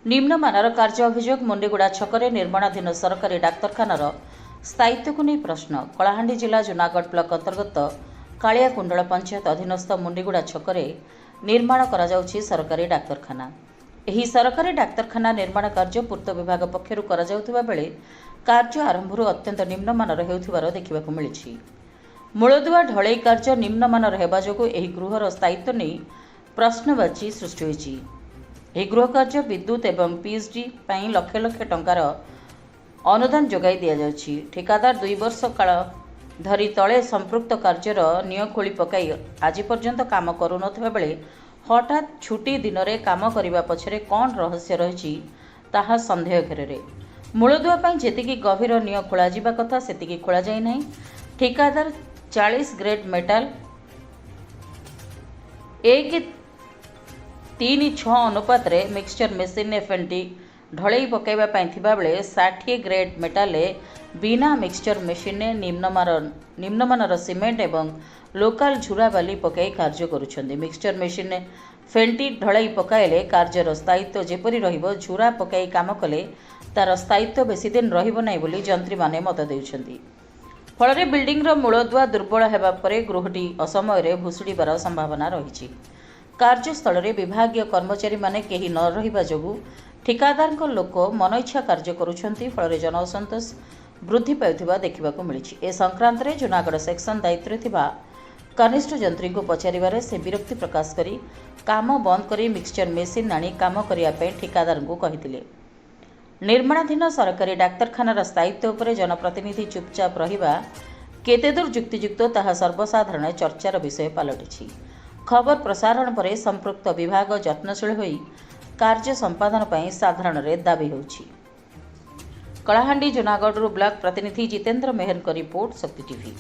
निम्नमानर कार्य अभियोग मुंडीगुड़ा छकरे निर्माणाधीन सरकारी डाक्तरखानार स्थायित्व को नहीं प्रश्न। कलाहांडी जिला जूनागढ़ ब्लॉक अंतर्गत कालियाकुंडल पंचायत अधीनस्थ मुंडीगुड़ा छकरे निर्माण करा जाउछि सरकारी डाक्तरखाना। एही सरकारी डाक्तरखाना निर्माण कार्य पूर्त विभाग पक्षरु करा जाउथिबा बेले कार्य आरंभରୁ अत्यंत निम्नमानर हेउथिबार देखिबाकु मिलिछि। मूलदुआ ढळई कार्य निम्नमानर हेबा जोगु एही गृहर स्थायित्व नहीं प्रश्नवाची सृष्टि होइछि। ଏହି ଗୃହ କାର୍ଯ୍ୟ ବିଦ୍ୟୁତ୍ ଏବଂ ପିଏଚ୍ଡି ପାଇଁ ଲକ୍ଷ ଲକ୍ଷ ଟଙ୍କାର ଅନୁଦାନ ଯୋଗାଇ ଦିଆଯାଉଛି। ଠିକାଦାର 2 ବର୍ଷ କାଳ ଧରି ତଳେ ସମ୍ପୃକ୍ତ କାର୍ଯ୍ୟର ନିୟ ଖୋଳି ପକାଇ ଆଜି ପର୍ଯ୍ୟନ୍ତ କାମ କରୁନଥିବା ବେଳେ ହଠାତ୍ ଛୁଟି ଦିନରେ କାମ କରିବା ପଛରେ କ'ଣ ରହସ୍ୟ ରହିଛି ତାହା ସନ୍ଦେହ ଘେରରେ। ମୂଳଦୁଆ ପାଇଁ ଯେତିକି ଗଭୀର ନିୟ ଖୋଳାଯିବା କଥା ସେତିକି ଖୋଳାଯାଇ ନାହିଁ। ଠିକାଦାର 40 ଗ୍ରେଡ୍ ମେଟାଲ 1:3:6 अनुपात रे मिक्सचर मेसीन एफएनटी ढळई पकाइबा ପାଇଁ ଥିବା ବେଳେ 60 ग्रेड मेटाल बिना मिक्सचर मेसीन निम्नमानर सीमेंट एवं लोकल झुरा बाली पकाई कार्य करुछन्ति। मिक्सचर मेसीन फेंटी ढळई पकाइले कार्यर स्थायित्व जेपरि रहिबो झुरा पकाई काम कले तार स्थायित्व बेसी दिन रहिबो नै बोली जंत्री माने मत देउछन्ति। फଳରେ बिल्डिंगर मूलदुआ दुर्बल हेबा परे गृहटी असमय रे भुसुड़ीबार संभावना रहिछि। कार्यस्थल में विभागीय कर्मचारी माने केही न रहिबा जोगु ठिकादार लोक मन इच्छा कार्य करुछन्ति। फल जनअसंतोष वृद्धि पाउथिबा देखिबाकु मिलिछि। ए संक्रांत रे जूनागढ़ सेक्शन दायित्व थिबा कनिष्ठ जंत्री को पचारिबारे से विरक्ति प्रकाश करी काम बंद करी मिक्सचर मेसीन आनी काम करिया पे ठिकादार को कहिथिले। निर्माणाधीन सरकारी डाक्तरखानार स्थायित्व उपरे जनप्रतिनिधि चुपचाप रहिबा केते दूर युक्तियुक्त ताहा सर्वसाधारण चर्चार विषय पलटिछि। खबर प्रसारण पर संपृक्त विभाग यत्नशील होई कार्य संपादन पर साधारण रे दाबी होछि। कलाहांडी जूनागढ़ ब्लॉक प्रतिनिधि जितेंद्र मेहर रिपोर्ट शक्ति टीवी।